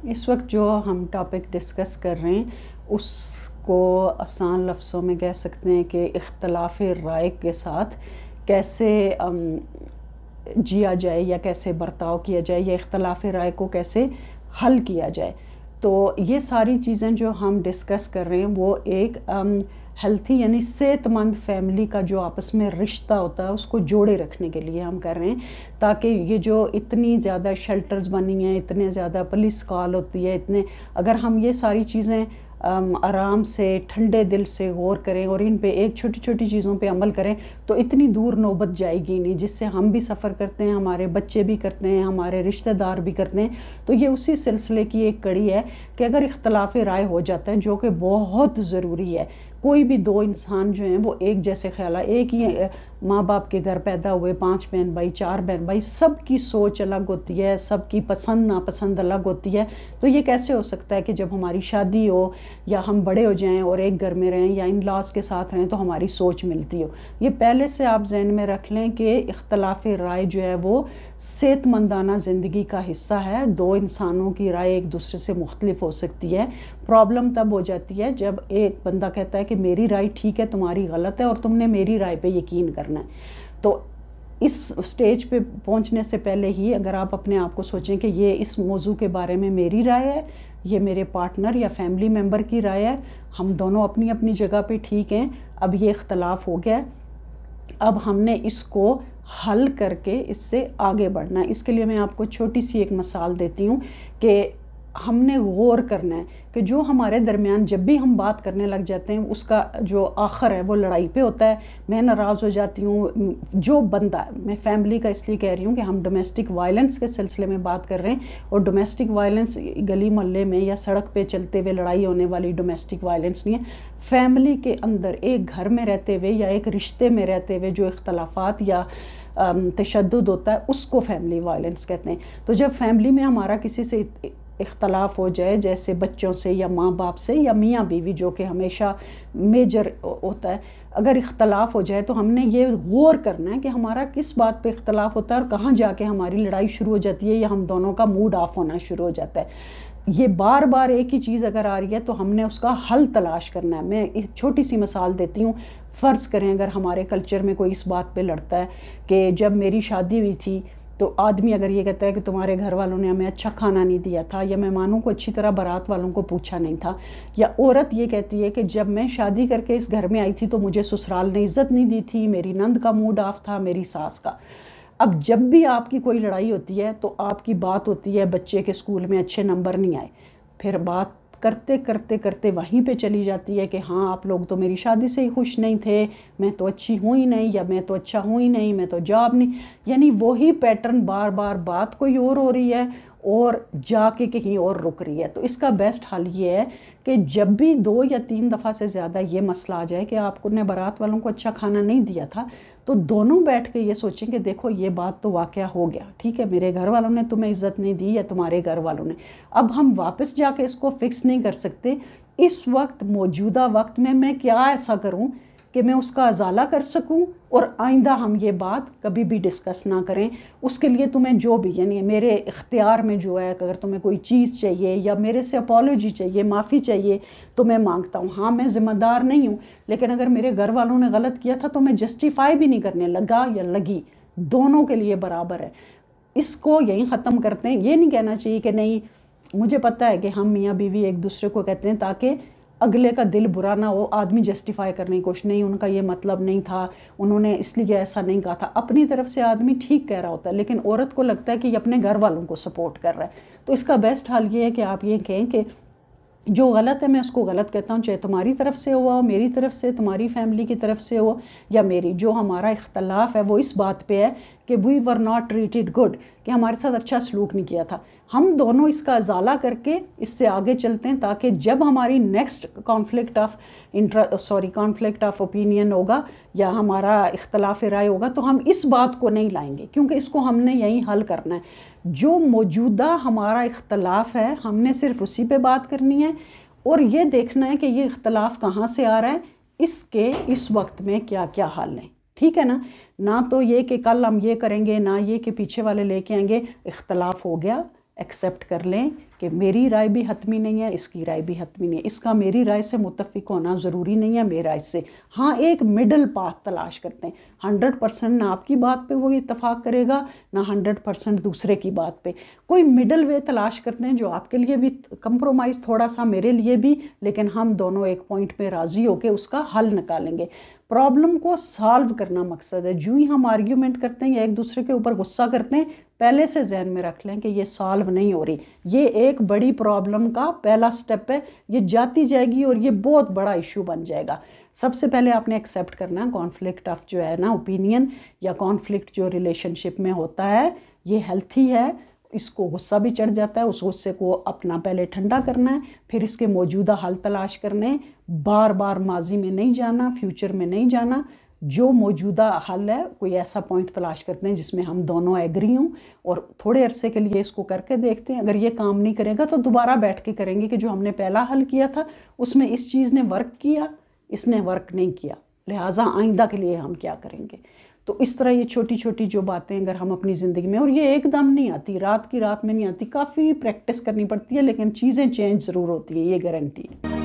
اس وقت جو ہم ٹاپک ڈسکس کر رہے ہیں اس کو آسان لفظوں میں کہہ سکتے ہیں کہ اختلاف رائے کے ساتھ کیسے جیا جائے یا کیسے برتاؤ کیا جائے یا اختلاف رائے کو کیسے حل کیا جائے. تو یہ ساری چیزیں جو ہم ڈسکس کر رہے ہیں وہ ایک ہیلتھی یعنی صحت مند فیملی کا جو آپس میں رشتہ ہوتا ہے اس کو جوڑے رکھنے کے لیے ہم کر رہے ہیں، تاکہ یہ جو اتنی زیادہ شیلٹرز بنی ہیں، اتنے زیادہ پولیس کال ہوتی ہے، اگر ہم یہ ساری چیزیں آرام سے ٹھنڈے دل سے غور کریں اور ان پہ ایک چھوٹی چھوٹی چیزوں پہ عمل کریں تو اتنی دور نوبت جائے گی نہیں، جس سے ہم بھی سفر کرتے ہیں، ہمارے بچے بھی کرتے ہیں، ہمارے رشتہ دار بھی کرتے ہیں. تو یہ اسی سلسلے کی ایک کڑی ہے کہ اگر اختلاف رائے ہو جاتا ہے جو کہ بہت ضروری ہے. کوئی بھی دو انسان جو ہیں وہ ایک جیسے خیال ہے، ایک ہی ماں باپ کے گھر پیدا ہوئے 5 بہن بھائی 4 بہن بھائی، سب کی سوچ الگ ہوتی ہے، سب کی پسند ناپسند الگ ہوتی ہے. تو یہ کیسے ہو سکتا ہے کہ جب ہماری شادی ہو یا ہم بڑے ہو جائیں اور ایک گھر میں رہیں یا ان لاز کے ساتھ رہیں تو ہماری سوچ ملتی ہو؟ یہ پہلے سے آپ ذہن میں رکھ لیں کہ اختلاف رائے جو ہے وہ صحت مندانہ زندگی کا حصہ ہے. دو انسانوں کی رائے ایک دوسرے سے مختلف ہو سکتی ہے. پرابلم تب ہو جاتی ہے جب ایک بندہ کہتا ہے کہ میری رائے ٹھیک ہے تمہاری غلط ہے اور تم نے میری رائے پہ یقین کرنا ہے. تو اس سٹیج پہ پہنچنے سے پہلے ہی اگر آپ اپنے آپ کو سوچیں کہ یہ اس موضوع کے بارے میں میری رائے ہے، یہ میرے پارٹنر یا فیملی ممبر کی رائے ہے، ہم دونوں اپنی اپنی جگہ پہ ٹھیک ہیں، اب یہ اختلاف ہو گیا، اب ہم نے اس کو حل کر کے اس سے آگے بڑھنا ہے. اس کے لیے میں آپ کو چھوٹی سی ایک مثال دیتی ہوں کہ ہم نے غور کرنا ہے کہ جو ہمارے درمیان جب بھی ہم بات کرنے لگ جاتے ہیں اس کا جو آخر ہے وہ لڑائی پہ ہوتا ہے. میں ناراض ہو جاتی ہوں، جو بندہ، میں فیملی کا اس لیے کہہ رہی ہوں کہ ہم ڈومیسٹک وائلنس کے سلسلے میں بات کر رہے ہیں، اور ڈومیسٹک وائلنس گلی محلے میں یا سڑک پہ چلتے ہوئے لڑائی ہونے والی ڈومیسٹک وائلنس نہیں ہے. فیملی کے اندر ایک گھر میں رہتے ہوئے یا ایک رشتے میں رہتے ہوئے جو اختلافات یا تشدد ہوتا ہے اس کو فیملی وائلنس کہتے ہیں. تو جب فیملی میں ہمارا کسی سے اختلاف ہو جائے، جیسے بچوں سے یا ماں باپ سے یا میاں بیوی جو کہ ہمیشہ میجر ہوتا ہے، اگر اختلاف ہو جائے تو ہم نے یہ غور کرنا ہے کہ ہمارا کس بات پہ اختلاف ہوتا ہے اور کہاں جا کے ہماری لڑائی شروع ہو جاتی ہے یا ہم دونوں کا موڈ آف ہونا شروع ہو جاتا ہے. یہ بار بار ایک ہی چیز اگر آ رہی ہے تو ہم نے اس کا حل تلاش کرنا ہے. میں ایک چھوٹی سی مثال دیتی ہوں. فرض کریں اگر ہمارے کلچر میں کوئی اس بات پہ لڑتا ہے کہ جب میری شادی ہوئی تھی تو آدمی اگر یہ کہتا ہے کہ تمہارے گھر والوں نے ہمیں اچھا کھانا نہیں دیا تھا یا مہمانوں کو اچھی طرح بارات والوں کو پوچھا نہیں تھا، یا عورت یہ کہتی ہے کہ جب میں شادی کر کے اس گھر میں آئی تھی تو مجھے سسرال نے عزت نہیں دی تھی، میری نند کا موڈ آف تھا، میری ساس کا. اب جب بھی آپ کی کوئی لڑائی ہوتی ہے تو آپ کی بات ہوتی ہے بچے کے اسکول میں اچھے نمبر نہیں آئے، پھر بات کرتے کرتے کرتے وہیں پہ چلی جاتی ہے کہ ہاں آپ لوگ تو میری شادی سے ہی خوش نہیں تھے، میں تو اچھی ہوں ہی نہیں، یا میں تو اچھا ہوں ہی نہیں، میں تو جاب نہیں. یعنی وہی پیٹرن بار بار، بات کوئی اور ہو رہی ہے اور جا کے کہیں اور رک رہی ہے. تو اس کا بیسٹ حل یہ ہے کہ جب بھی 2 یا 3 دفعہ سے زیادہ یہ مسئلہ آ جائے کہ آپ کو نے بارات والوں کو اچھا کھانا نہیں دیا تھا، تو دونوں بیٹھ کے یہ سوچیں کہ دیکھو یہ بات تو واقعہ ہو گیا، ٹھیک ہے، میرے گھر والوں نے تمہیں عزت نہیں دی یا تمہارے گھر والوں نے. اب ہم واپس جا کے اس کو فکس نہیں کر سکتے. اس وقت موجودہ وقت میں کیا ایسا کروں کہ میں اس کا ازالہ کر سکوں اور آئندہ ہم یہ بات کبھی بھی ڈسکس نہ کریں. اس کے لیے تمہیں جو بھی، یعنی میرے اختیار میں جو ہے، اگر تمہیں کوئی چیز چاہیے یا میرے سے اپالوجی چاہیے، معافی چاہیے، تو میں مانگتا ہوں. ہاں میں ذمہ دار نہیں ہوں، لیکن اگر میرے گھر والوں نے غلط کیا تھا تو میں جسٹیفائی بھی نہیں کرنے لگا یا لگی، دونوں کے لیے برابر ہے. اس کو یہیں ختم کرتے ہیں. یہ نہیں کہنا چاہیے کہ نہیں، مجھے پتہ ہے کہ ہم میاں بیوی ایک دوسرے کو کہتے ہیں تاکہ اگلے کا دل برا نہ ہو، آدمی جسٹیفائی کرنے کی کوشش نہیں، ان کا یہ مطلب نہیں تھا، انہوں نے اس لیے ایسا نہیں کہا تھا. اپنی طرف سے آدمی ٹھیک کہہ رہا ہوتا ہے لیکن عورت کو لگتا ہے کہ یہ اپنے گھر والوں کو سپورٹ کر رہا ہے. تو اس کا بیسٹ حل یہ ہے کہ آپ یہ کہیں کہ جو غلط ہے میں اس کو غلط کہتا ہوں، چاہے تمہاری طرف سے ہوا ہو، میری طرف سے، تمہاری فیملی کی طرف سے ہو یا میری. جو ہمارا اختلاف ہے وہ اس بات پہ ہے کہ وی ور ناٹ ٹریٹڈ گڈ، کہ ہمارے ساتھ اچھا سلوک نہیں کیا تھا. ہم دونوں اس کا ازالہ کر کے اس سے آگے چلتے ہیں تاکہ جب ہماری نیکسٹ کانفلکٹ آف اوپینین ہوگا یا ہمارا اختلاف رائے ہوگا تو ہم اس بات کو نہیں لائیں گے، کیونکہ اس کو ہم نے یہیں حل کرنا ہے. جو موجودہ ہمارا اختلاف ہے ہم نے صرف اسی پہ بات کرنی ہے اور یہ دیکھنا ہے کہ یہ اختلاف کہاں سے آ رہا ہے، اس کے اس وقت میں کیا کیا حل ہیں. ٹھیک ہے نا؟ نہ تو یہ کہ کل ہم یہ کریں گے، نہ یہ کہ پیچھے والے لے کے آئیں گے. اختلاف ہو گیا، ایکسیپٹ کر لیں کہ میری رائے بھی حتمی نہیں ہے، اس کی رائے بھی حتمی نہیں ہے، اس کا میری رائے سے متفق ہونا ضروری نہیں ہے میرا اس سے، ہاں ایک مڈل پاتھ تلاش کرتے ہیں۔ 100% نہ آپ کی بات پہ وہ اتفاق کرے گا، نہ 100% دوسرے کی بات پہ، کوئی مڈل وے تلاش کرتے ہیں جو آپ کے لیے بھی کمپرومائز تھوڑا سا، میرے لیے بھی، لیکن ہم دونوں ایک پوائنٹ پہ راضی ہو کے اس کا حل نکالیں گے۔ پرابلم کو سالو کرنا مقصد ہے۔ جو ہی ہم آرگیومنٹ کرتے ہیں یا ایک دوسرے کے اوپر غصہ کرتے ہیں، پہلے سے ذہن میں رکھ لیں کہ یہ سالو نہیں ہو رہی، یہ ایک بڑی پرابلم کا پہلا سٹیپ ہے، یہ جاتی جائے گی اور یہ بہت بڑا ایشو بن جائے گا۔ سب سے پہلے آپ نے ایکسیپٹ کرنا ہے کانفلکٹ آف جو ہے نا اوپینین یا کانفلکٹ جو ریلیشن شپ میں ہوتا ہے یہ ہیلتھی ہے، اس کو غصہ بھی چڑھ جاتا ہے، اس غصے کو اپنا پہلے ٹھنڈا کرنا ہے، پھر اس کے موجودہ حل تلاش کرنے، بار بار ماضی میں نہیں جانا، فیوچر میں نہیں جانا، جو موجودہ حل ہے کوئی ایسا پوائنٹ تلاش کرتے ہیں جس میں ہم دونوں ایگری ہوں، اور تھوڑے عرصے کے لیے اس کو کر کے دیکھتے ہیں۔ اگر یہ کام نہیں کرے گا تو دوبارہ بیٹھ کے کریں گے کہ جو ہم نے پہلا حل کیا تھا اس میں اس چیز نے ورک کیا، اس نے ورک نہیں کیا، لہٰذا آئندہ کے لیے ہم کیا کریں گے۔ تو اس طرح یہ چھوٹی چھوٹی جو باتیں اگر ہم اپنی زندگی میں، اور یہ ایک دم نہیں آتی، رات کی رات میں نہیں آتی، کافی پریکٹس کرنی پڑتی ہے، لیکن چیزیں چینج ضرور ہوتی ہیں، یہ گارنٹی ہے۔